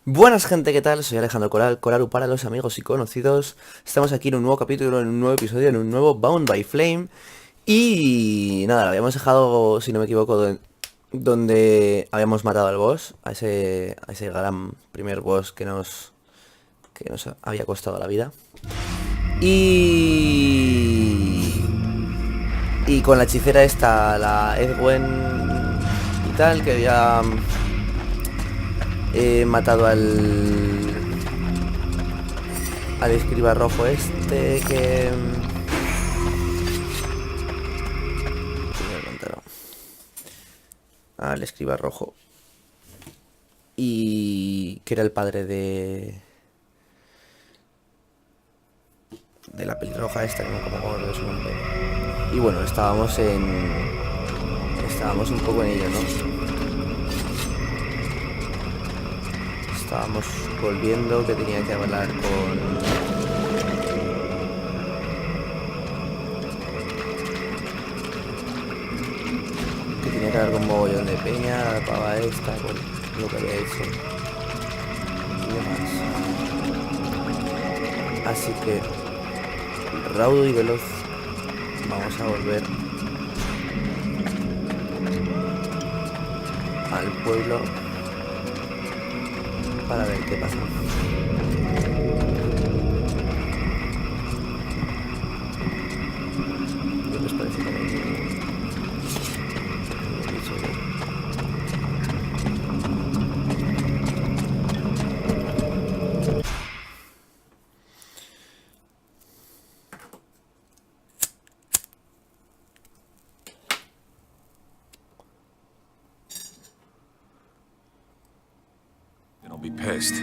Buenas gente, ¿qué tal? Soy Alejandro Coraru para los amigos y conocidos. Estamos aquí en un nuevo capítulo, en un nuevo episodio, en un nuevo Bound by Flame. Y nada, lo habíamos dejado, si no me equivoco, donde habíamos matado al boss, a ese gran primer boss que nos había costado la vida. Y con la hechicera esta, la Edwen y tal, que había matado al escriba rojo este que... al escriba rojo. Y que era el padre de la pelirroja esta, que no me acuerdo de su nombre. Y bueno, estábamos un poco en ello, ¿no? Estábamos volviendo, que tenía que hablar con un mogollón de peña, la pava esta, con lo que había hecho y demás. Así que, raudo y veloz, vamos a volver al pueblo para ver qué pasa. ¿Qué os parece que Be pissed,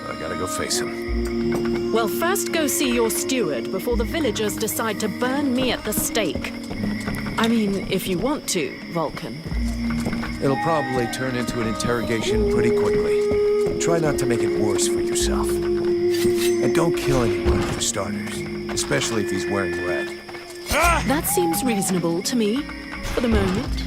but I gotta go face him. Well, first go see your steward before the villagers decide to burn me at the stake. I mean, if you want to, Vulcan. It'll probably turn into an interrogation pretty quickly. Try not to make it worse for yourself. And don't kill anyone for starters, especially if he's wearing red. That seems reasonable to me, for the moment.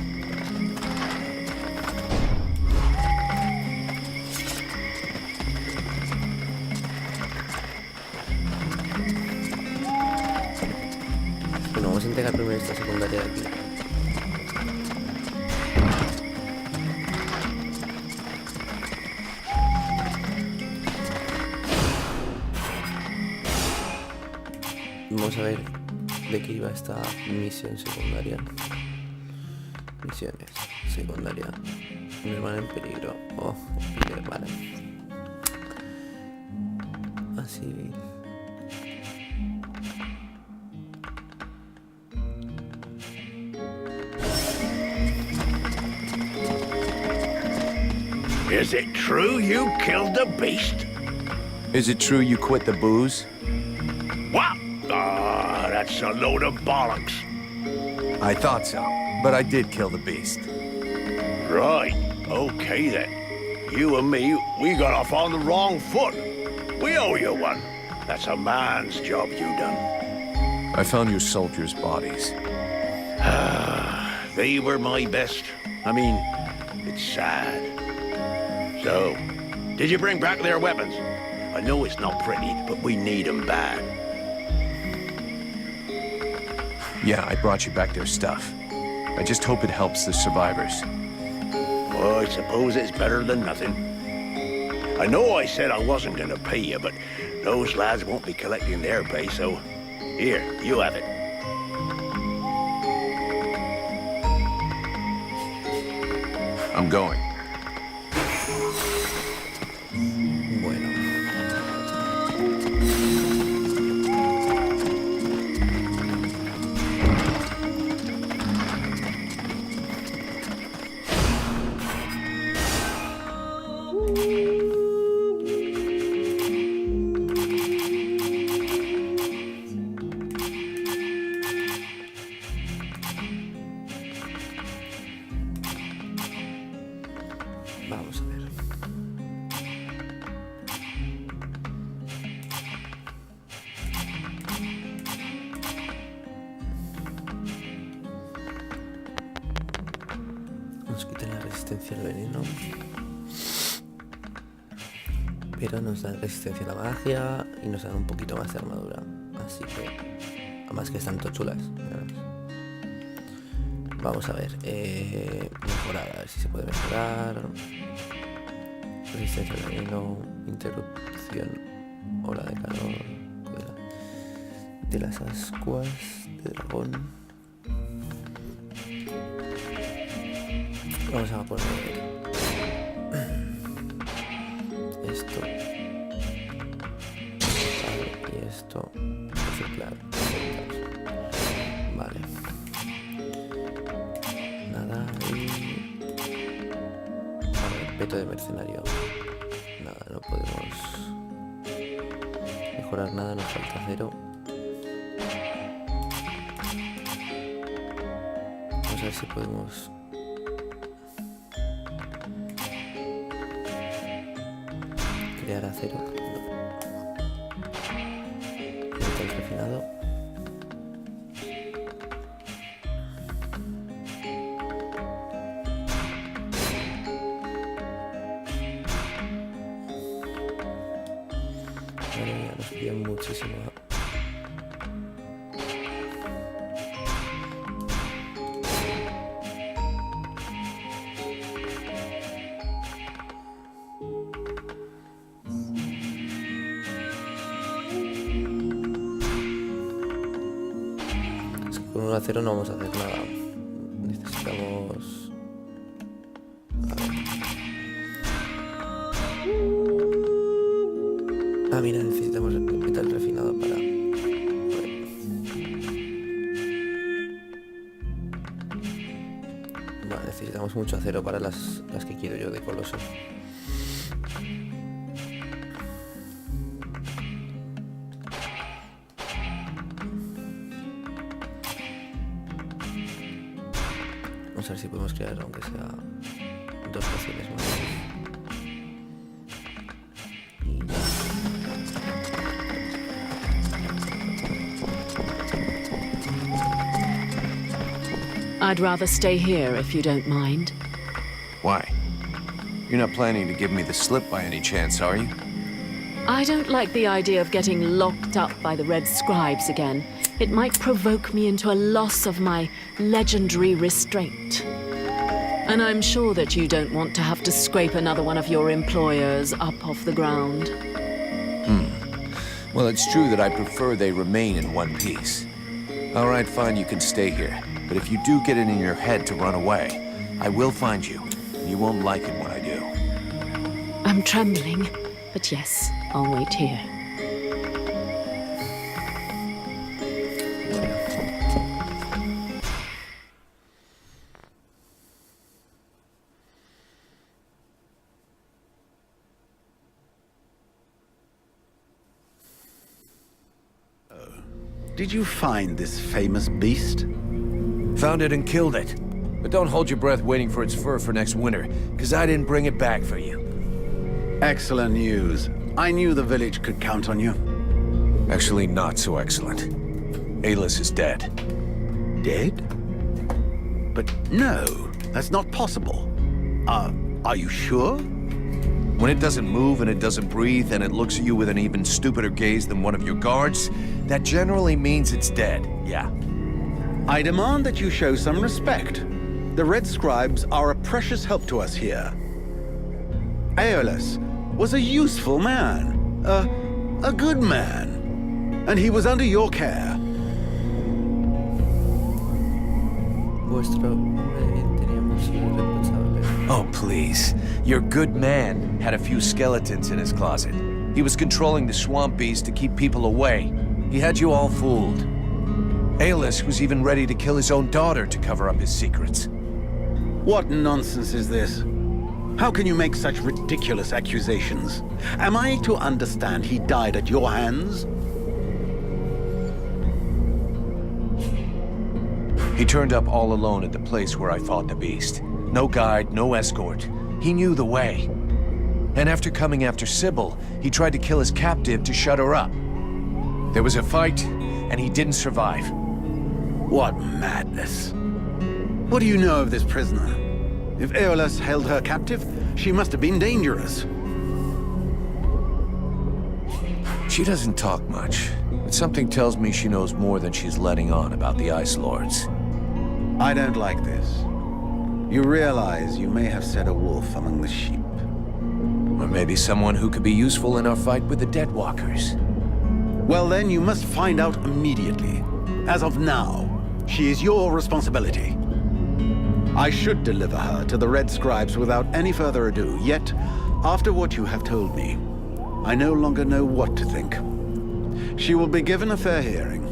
Bueno, vamos a integrar primero esta secundaria de aquí. Vamos a ver de qué iba esta misión secundaria. Misiones secundaria. Mi hermana en peligro. Oh, vale. Así. Is it true you killed the beast? Is it true you quit the booze? What? Ah, that's a load of bollocks. I thought so, but I did kill the beast. Right, okay then. You and me, we got off on the wrong foot. We owe you one. That's a man's job you done. I found your soldiers' bodies. They were my best. I mean, it's sad. So, did you bring back their weapons? I know it's not pretty, but we need them bad. Yeah, I brought you back their stuff. I just hope it helps the survivors. Well, I suppose it's better than nothing. I know I said I wasn't gonna pay you, but those lads won't be collecting their pay, so... Here, you have it. I'm going. Bueno. Vamos a ver. Nos quitan la resistencia al veneno. Pero nos dan resistencia a la magia y nos dan un poquito más de armadura. Así que... Además que están tochulas. Vamos a ver. Mejorar, a ver si se puede mejorar. Resistencia al veneno. Interrupción. Ola de calor. De las ascuas. De dragón. Vamos a poner... Esto. Vale, y esto. Reciclar. Vale. Nada y... Vale, peto de mercenario. Nada, no podemos mejorar nada, nos falta 0. Vamos a ver si podemos... crear acero. No. Metal refinado. Madre mía, nos pilla muchísimo. Con un acero no vamos a hacer nada. Necesitamos... A ver. Ah, mira, necesitamos metal refinado para... Vale, necesitamos mucho acero para las que quiero yo de coloso. Vamos a ver si podemos crear, aunque sea 2 pociones más. Y ya. I'd rather stay here if you don't mind. Why? You're not planning to give me the slip by any chance, are you? I don't like the idea of getting locked up by the Red Scribes again. It might provoke me into a loss of my legendary restraint. And I'm sure that you don't want to have to scrape another one of your employers up off the ground. Well, it's true that I prefer they remain in one piece. All right, fine, you can stay here. But if you do get it in your head to run away, I will find you. And you won't like it when I do. I'm trembling, but yes, I'll wait here. Did you find this famous beast? Found it and killed it. But don't hold your breath waiting for its fur for next winter, because I didn't bring it back for you. Excellent news. I knew the village could count on you. Actually, not so excellent. Alis is dead. Dead? But no, that's not possible. Are you sure? When it doesn't move and it doesn't breathe and it looks at you with an even stupider gaze than one of your guards, that generally means it's dead, yeah. I demand that you show some respect. The Red Scribes are a precious help to us here. Aeolus was a useful man, a good man, and he was under your care. Vuestro hombre teníamos irresponsable. Oh, please. Your good man had a few skeletons in his closet. He was controlling the swamp bees to keep people away. He had you all fooled. Aeolus was even ready to kill his own daughter to cover up his secrets. What nonsense is this? How can you make such ridiculous accusations? Am I to understand he died at your hands? He turned up all alone at the place where I fought the beast. No guide, no escort. He knew the way. And after coming after Sybil, he tried to kill his captive to shut her up. There was a fight, and he didn't survive. What madness. What do you know of this prisoner? If Aeolus held her captive, she must have been dangerous. She doesn't talk much, but something tells me she knows more than she's letting on about the Ice Lords. I don't like this. You realize you may have set a wolf among the sheep. Or maybe someone who could be useful in our fight with the Deadwalkers. Well then, you must find out immediately. As of now, she is your responsibility. I should deliver her to the Red Scribes without any further ado, yet, after what you have told me, I no longer know what to think. She will be given a fair hearing.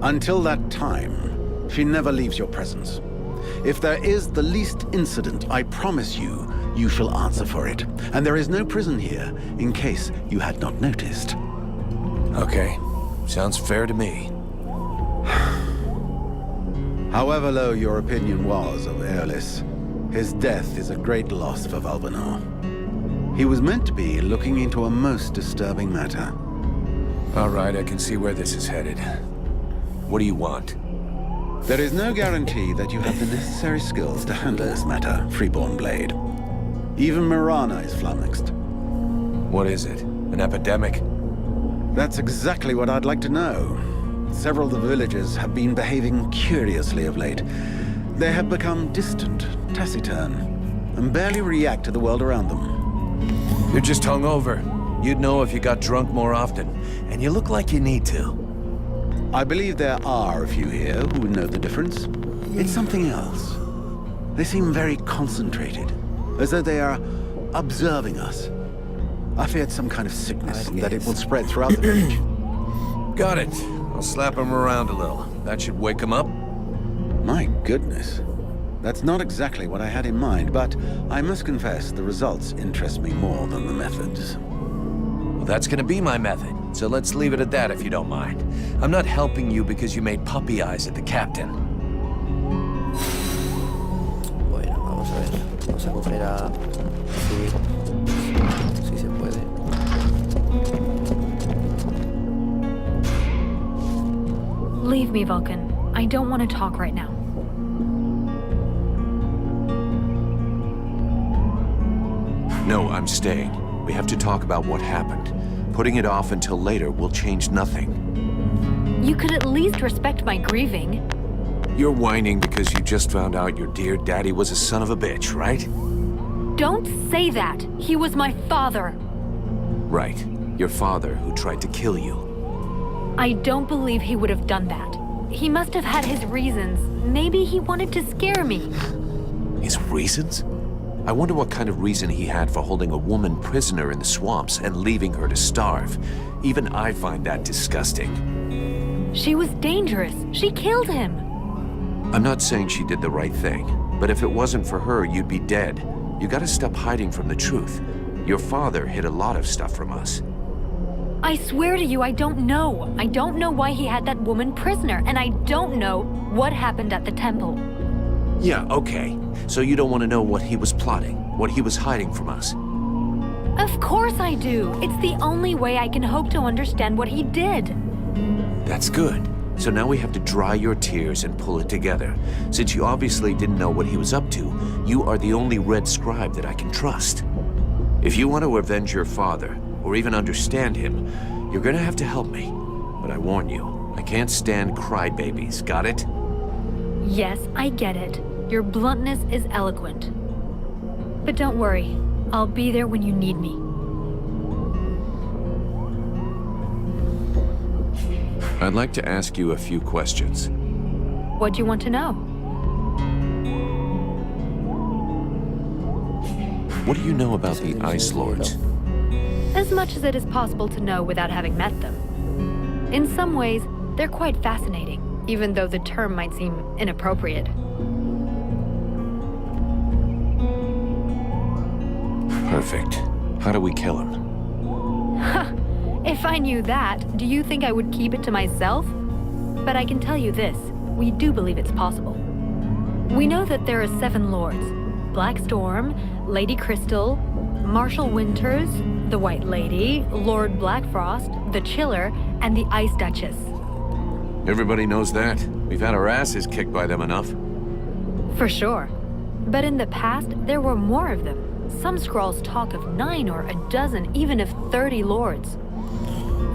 Until that time, she never leaves your presence. If there is the least incident, I promise you, you shall answer for it. And there is no prison here, in case you had not noticed. Okay, sounds fair to me. However low your opinion was of Aerlis, his death is a great loss for Valvenar. He was meant to be looking into a most disturbing matter. All right, I can see where this is headed. What do you want? There is no guarantee that you have the necessary skills to handle this matter, Freeborn Blade. Even Mirana is flummoxed. What is it? An epidemic? That's exactly what I'd like to know. Several of the villagers have been behaving curiously of late. They have become distant, taciturn, and barely react to the world around them. You're just hungover. You'd know if you got drunk more often, and you look like you need to. I believe there are a few here who would know the difference. It's something else. They seem very concentrated, as though they are observing us. I feared some kind of sickness, and that it will spread throughout the village. Got it. I'll slap him around a little. That should wake him up. My goodness. That's not exactly what I had in mind, but I must confess the results interest me more than the methods. Well, that's gonna be my method, so let's leave it at that if you don't mind. I'm not helping you because you made puppy eyes at the captain. Bueno, vamos a ver. Vamos a coger a... Sí se puede. Leave me, Vulcan. I don't want to talk right now. No, I'm staying. We have to talk about what happened. Putting it off until later will change nothing. You could at least respect my grieving. You're whining because you just found out your dear daddy was a son of a bitch, right? Don't say that. He was my father. Right. Your father who tried to kill you. I don't believe he would have done that. He must have had his reasons. Maybe he wanted to scare me. His reasons? I wonder what kind of reason he had for holding a woman prisoner in the swamps and leaving her to starve. Even I find that disgusting. She was dangerous. She killed him. I'm not saying she did the right thing, but if it wasn't for her, you'd be dead. You gotta stop hiding from the truth. Your father hid a lot of stuff from us. I swear to you, I don't know. I don't know why he had that woman prisoner, and I don't know what happened at the temple. Yeah, okay. So you don't want to know what he was plotting, what he was hiding from us? Of course I do. It's the only way I can hope to understand what he did. That's good. So now we have to dry your tears and pull it together. Since you obviously didn't know what he was up to, you are the only Red Scribe that I can trust. If you want to avenge your father, or even understand him, you're gonna have to help me. But I warn you, I can't stand crybabies, got it? Yes, I get it. Your bluntness is eloquent. But don't worry, I'll be there when you need me. I'd like to ask you a few questions. What do you want to know? What do you know about the Ice Lords? As much as it is possible to know without having met them. In some ways, they're quite fascinating, even though the term might seem inappropriate. Perfect. How do we kill him? If I knew that, do you think I would keep it to myself? But I can tell you this, we do believe it's possible. We know that there are 7 lords. Black Storm, Lady Crystal, Marshal Winters, the White Lady, Lord Blackfrost, the Chiller, and the Ice Duchess. Everybody knows that. We've had our asses kicked by them enough. For sure. But in the past, there were more of them. Some scrolls talk of 9 or a dozen, even of 30 lords.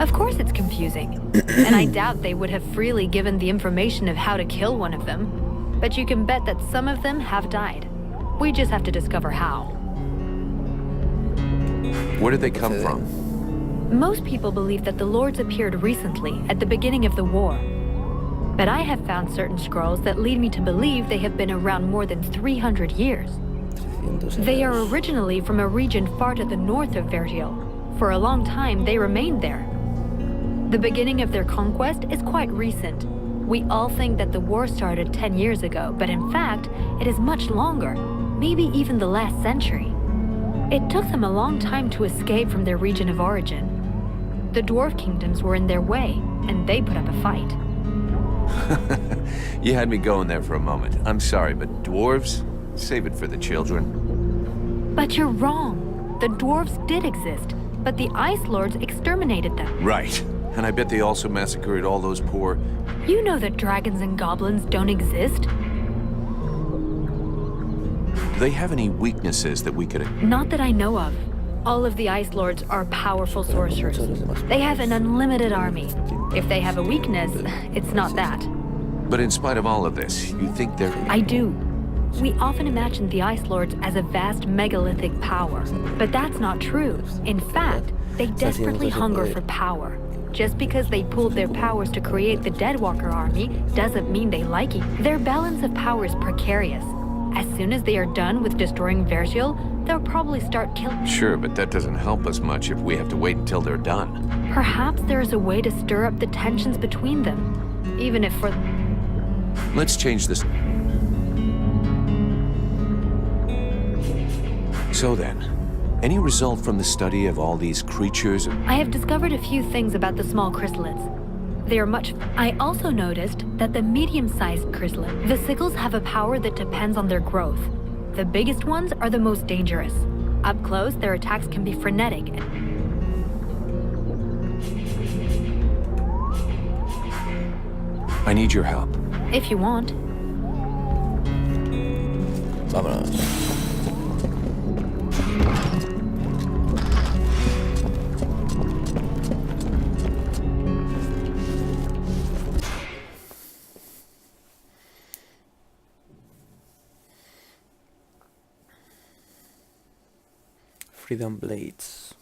Of course it's confusing. And I doubt they would have freely given the information of how to kill one of them. But you can bet that some of them have died. We just have to discover how. Where did they come from? Most people believe that the lords appeared recently, at the beginning of the war. But I have found certain scrolls that lead me to believe they have been around more than 300 years. They are originally from a region far to the north of Vertiel. For a long time, they remained there. The beginning of their conquest is quite recent. We all think that the war started 10 years ago, but in fact, it is much longer, maybe even the last century. It took them a long time to escape from their region of origin. The dwarf kingdoms were in their way, and they put up a fight. You had me going there for a moment. I'm sorry, but dwarves? Save it for the children. But you're wrong. The dwarves did exist, but the Ice Lords exterminated them. Right. And I bet they also massacred all those poor... You know that dragons and goblins don't exist? Do they have any weaknesses that we could... Not that I know of. All of the Ice Lords are powerful sorcerers. They have an unlimited army. If they have a weakness, it's not that. But in spite of all of this, you think they're... I do. We often imagine the Ice Lords as a vast megalithic power, but that's not true. In fact, they desperately hunger for power. Just because they pooled their powers to create the Deadwalker army doesn't mean they like it. Their balance of power is precarious. As soon as they are done with destroying Vertiel, they'll probably start killing... Sure, but that doesn't help us much if we have to wait until they're done. Perhaps there is a way to stir up the tensions between them, even if for... Let's change this. So then, any result from the study of all these creatures? I have discovered a few things about the small chrysalids. They are much... I also noticed that the medium-sized chrysalid, the sickles have a power that depends on their growth. The biggest ones are the most dangerous. Up close, their attacks can be frenetic. I need your help. If you want. Vámonos. Freedom Blades.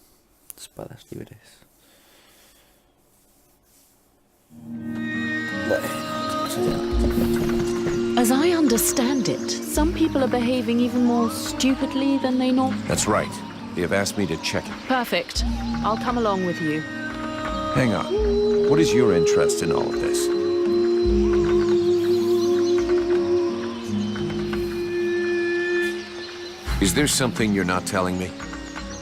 Espadas libres. As I understand it, some people are behaving even more stupidly than they normally... That's right. They have asked me to check it. Perfect. I'll come along with you. Hang on. What is your interest in all of this? Is there something you're not telling me?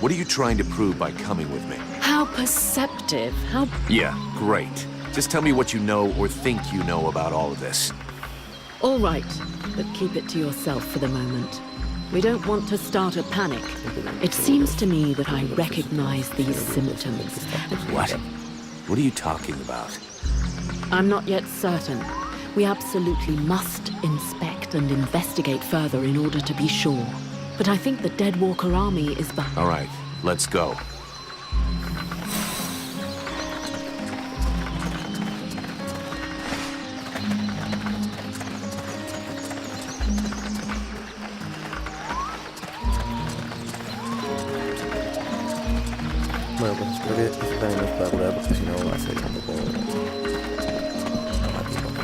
What are you trying to prove by coming with me? How perceptive, how... Yeah, great. Just tell me what you know or think you know about all of this. All right, but keep it to yourself for the moment. We don't want to start a panic. It seems to me that I recognize these symptoms. What? What are you talking about? I'm not yet certain. We absolutely must inspect and investigate further in order to be sure. But I think the Deadwalker army is behind. All right, let's go. Bueno, pues espero que esto también nos pueda curar, porque si no va a ser un poco dramático. A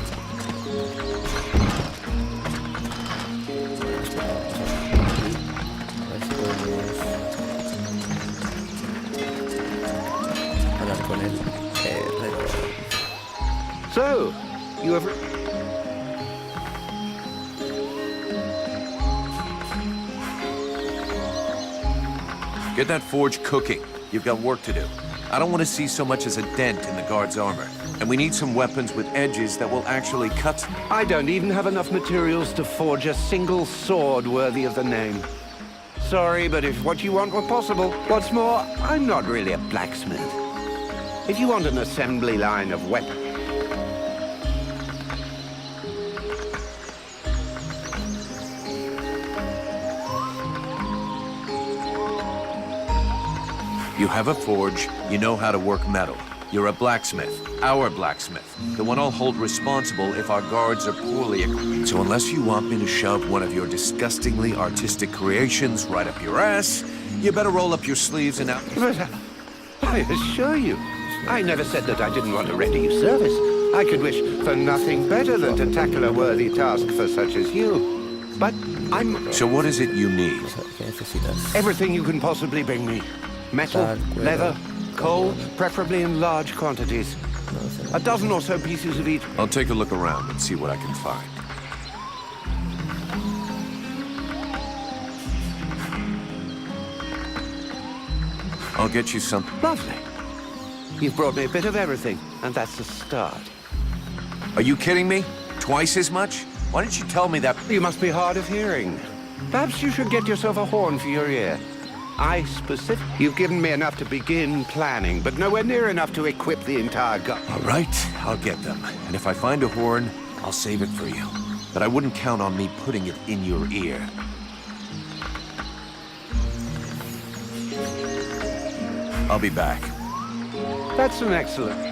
ver si podemos hablar con él. So, you ever... Get that forge cooking. You've got work to do. I don't want to see so much as a dent in the guard's armor. And we need some weapons with edges that will actually cut... I don't even have enough materials to forge a single sword worthy of the name. Sorry, but if what you want were possible... What's more, I'm not really a blacksmith. If you want an assembly line of weapons... You have a forge, you know how to work metal. You're a blacksmith. Our blacksmith. The one I'll hold responsible if our guards are poorly equipped. So unless you want me to shove one of your disgustingly artistic creations right up your ass, you better roll up your sleeves and out. But I assure you, I never said that I didn't want to render you service. I could wish for nothing better than to tackle a worthy task for such as you. But I'm... So what is it you need? ¿Qué necesitas? Everything you can possibly bring me. Metal, leather, coal, preferably in large quantities. A dozen or so pieces of each. I'll take a look around and see what I can find. I'll get you some. Lovely. You've brought me a bit of everything, and that's a start. Are you kidding me? Twice as much? Why didn't you tell me that? You must be hard of hearing. Perhaps you should get yourself a horn for your ear. You've given me enough to begin planning, but nowhere near enough to equip the entire All right, I'll get them. And if I find a horn, I'll save it for you. But I wouldn't count on me putting it in your ear. I'll be back. That's an excellent...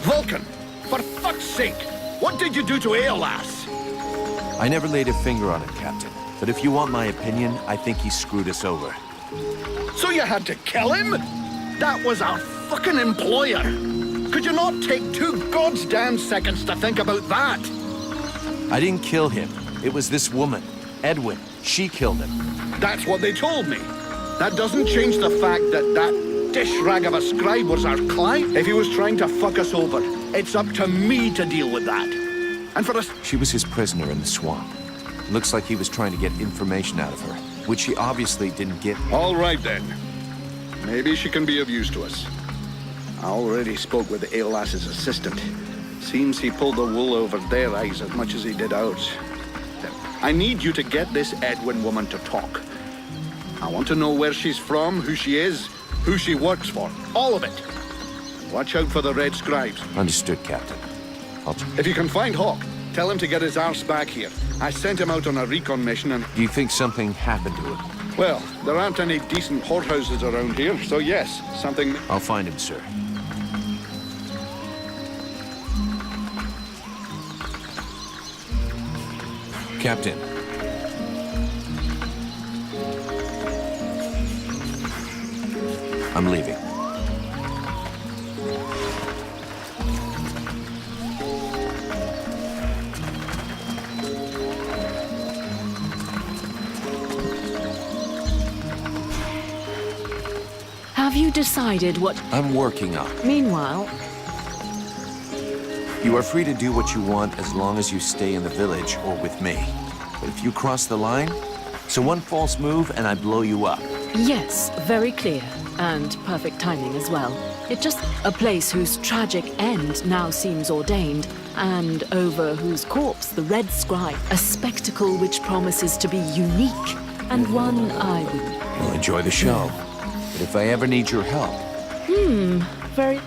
Vulcan, for fuck's sake, what did you do to Aeolas? I never laid a finger on it, Captain. But if you want my opinion, I think he screwed us over. So you had to kill him? That was our fucking employer. Could you not take 2 goddamn seconds to think about that? I didn't kill him. It was this woman, Edwin. She killed him. That's what they told me. That doesn't change the fact that that dish rag of a scribe was our client. If he was trying to fuck us over, it's up to me to deal with that. And for us... She was his prisoner in the swamp. Looks like he was trying to get information out of her, which she obviously didn't get. All right, then. Maybe she can be of use to us. I already spoke with Aeolas's assistant. Seems he pulled the wool over their eyes as much as he did ours. I need you to get this Edwin woman to talk. I want to know where she's from, who she is, who she works for. All of it. Watch out for the Red Scribes. Understood, Captain. If you can find Hawk, tell him to get his arse back here. I sent him out on a recon mission and... Do you think something happened to him? Well, there aren't any decent whorehouses around here, so yes, something... I'll find him, sir. Captain. I'm leaving. Have you decided what... I'm working on it. Meanwhile, You are free to do what you want as long as you stay in the village or with me. But if you cross the line, so one false move and I blow you up. yes, very clear. And perfect timing as well. It's just a place whose tragic end now seems ordained, and over whose corpse the Red Scribe, a spectacle which promises to be unique, and one I would... Well, enjoy the show. But if I ever need your help... very...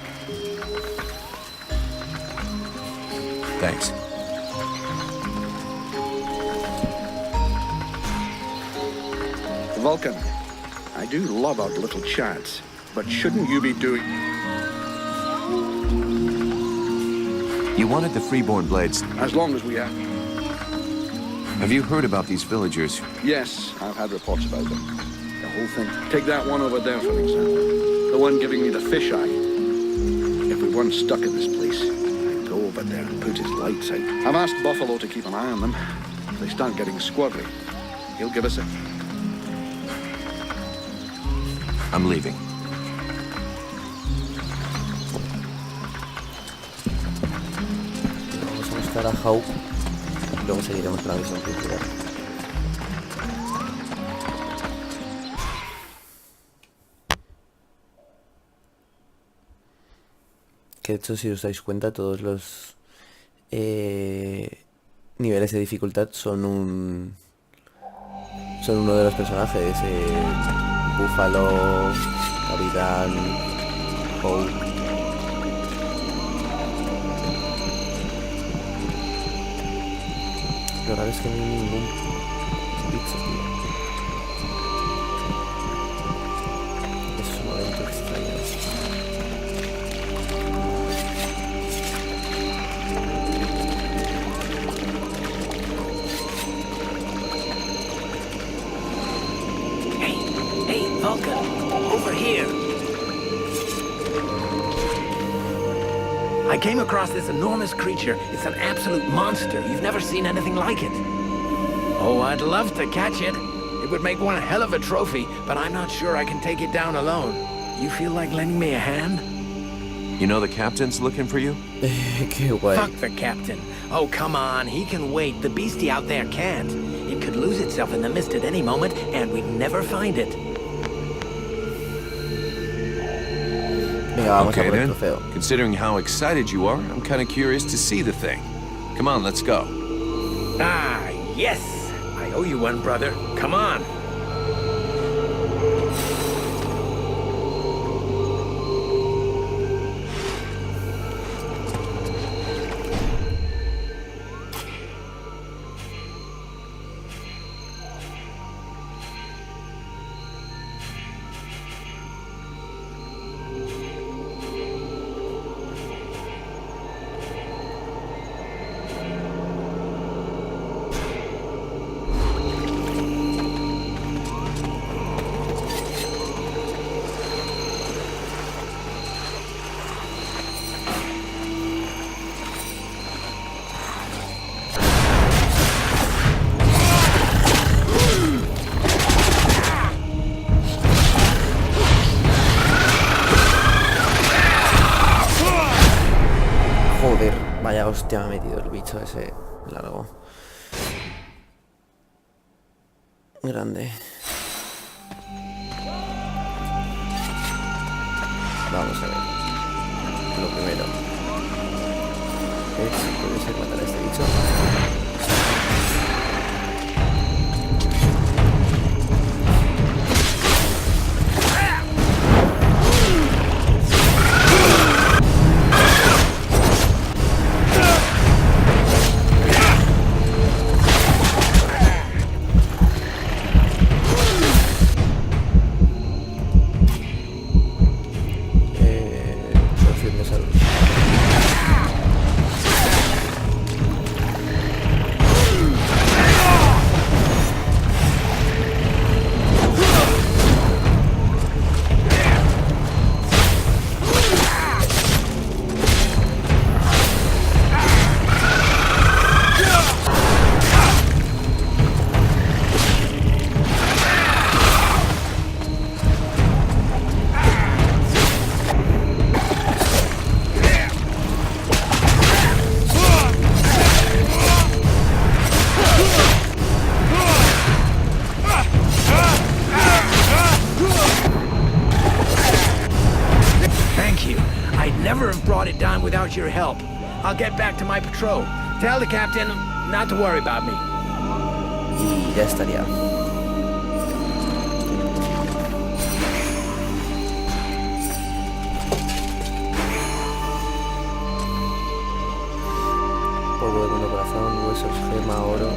Thanks. Vulcan, I do love our little chats, but shouldn't you be doing... You wanted the Freeborn Blades. As long as we have... Have you heard about these villagers? Yes, I've had reports about them. The whole thing. Take that one over there, for example. The one giving me the fisheye. If we weren't stuck in this place, I'd go over there and put his lights out. I've asked Buffalo to keep an eye on them. If they start getting squirrely, he'll give us a... I'm leaving. Vamos a buscar a Hope y luego seguiremos con la misión principal. Que de hecho, si os dais cuenta, todos los niveles de dificultad son uno de los personajes. Búfalo, Capitán, Hope. Lo raro es que no hay ningún bicho, tío. Es un momento extraño. Hey, Vulcan, over here. I came across this enormous creature. It's an absolute monster. You've never seen anything like it. Oh, I'd love to catch it. It would make one hell of a trophy, but I'm not sure I can take it down alone. You feel like lending me a hand? You know the captain's looking for you? Qué guay. Fuck the captain. Oh, come on. He can wait. The beastie out there can't. It could lose itself in the mist at any moment, and we'd never find it. Venga, vamos a Okay por el then. trofeo. Considering how excited you are, I'm kind of curious to see the thing. Come on, let's go. Ah, yes. I owe you one, brother. Come on. Joder, vaya hostia me ha metido el bicho ese largo. Grande. Vamos a ver. Lo primero es, puede ser matar a este bicho. Poción de salud. Thank you. I'd never have brought it down without your help. I'll get back to my patrol. Tell the captain not to worry about me. Y ya estaría. Polvo de mundo, corazón, huesos, gema, oro.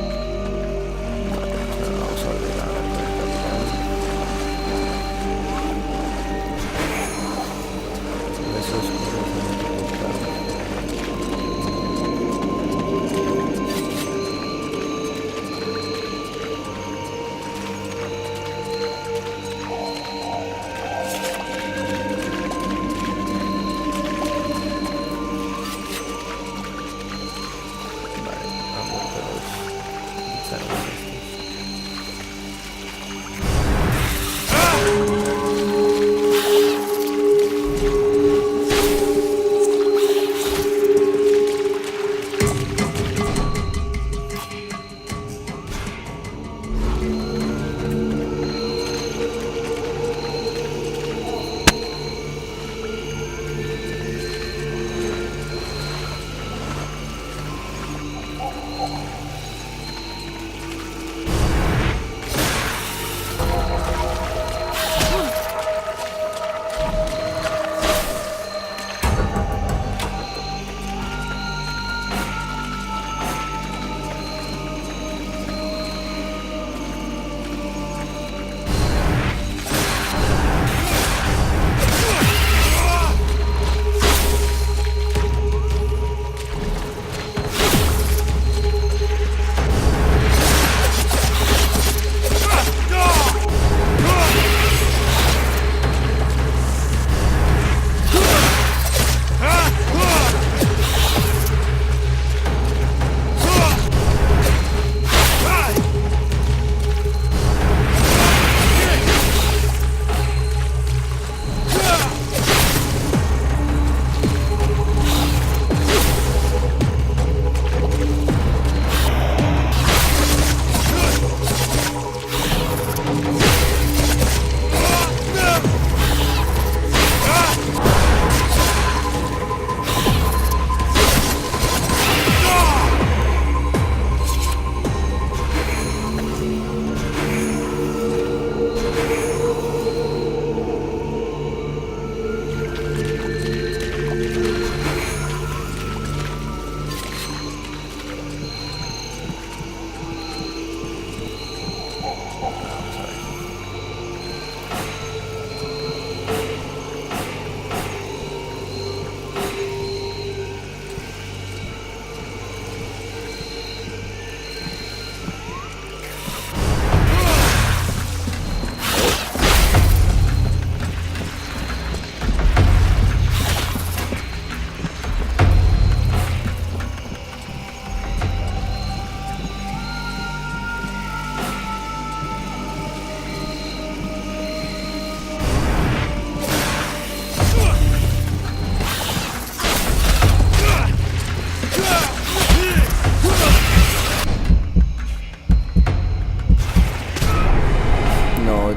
Vale, no, vamos a volver a hablar con el capitán. Huesos, corazón, vale, ha muerto los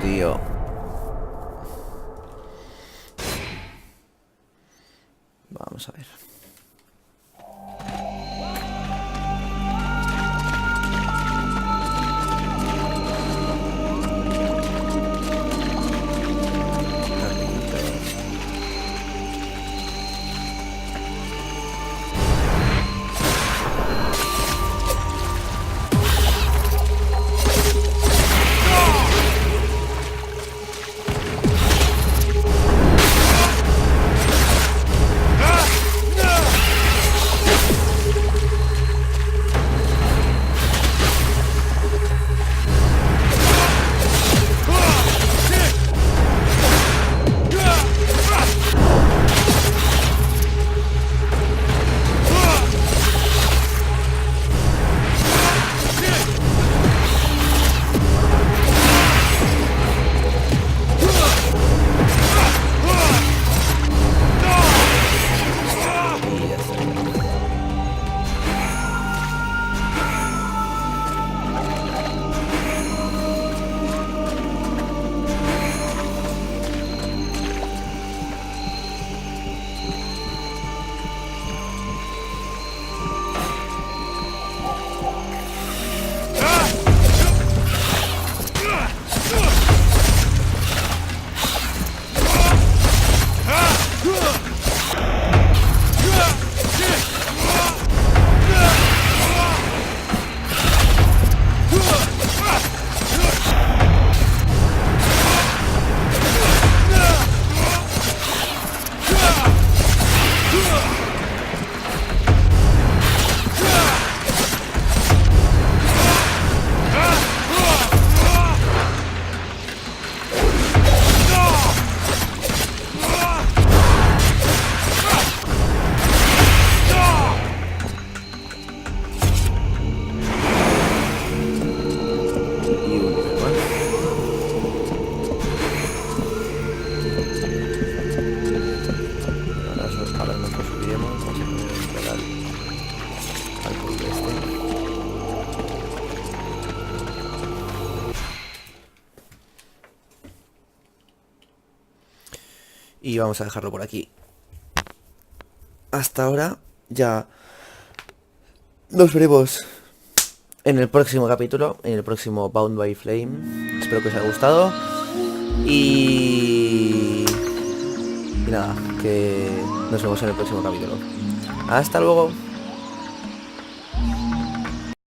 tío. Vamos a ver. Y vamos a dejarlo por aquí. Hasta ahora ya nos veremos en el próximo capítulo, en el próximo Bound by Flame. Espero que os haya gustado. Y nada, que nos vemos en el próximo capítulo. Hasta luego.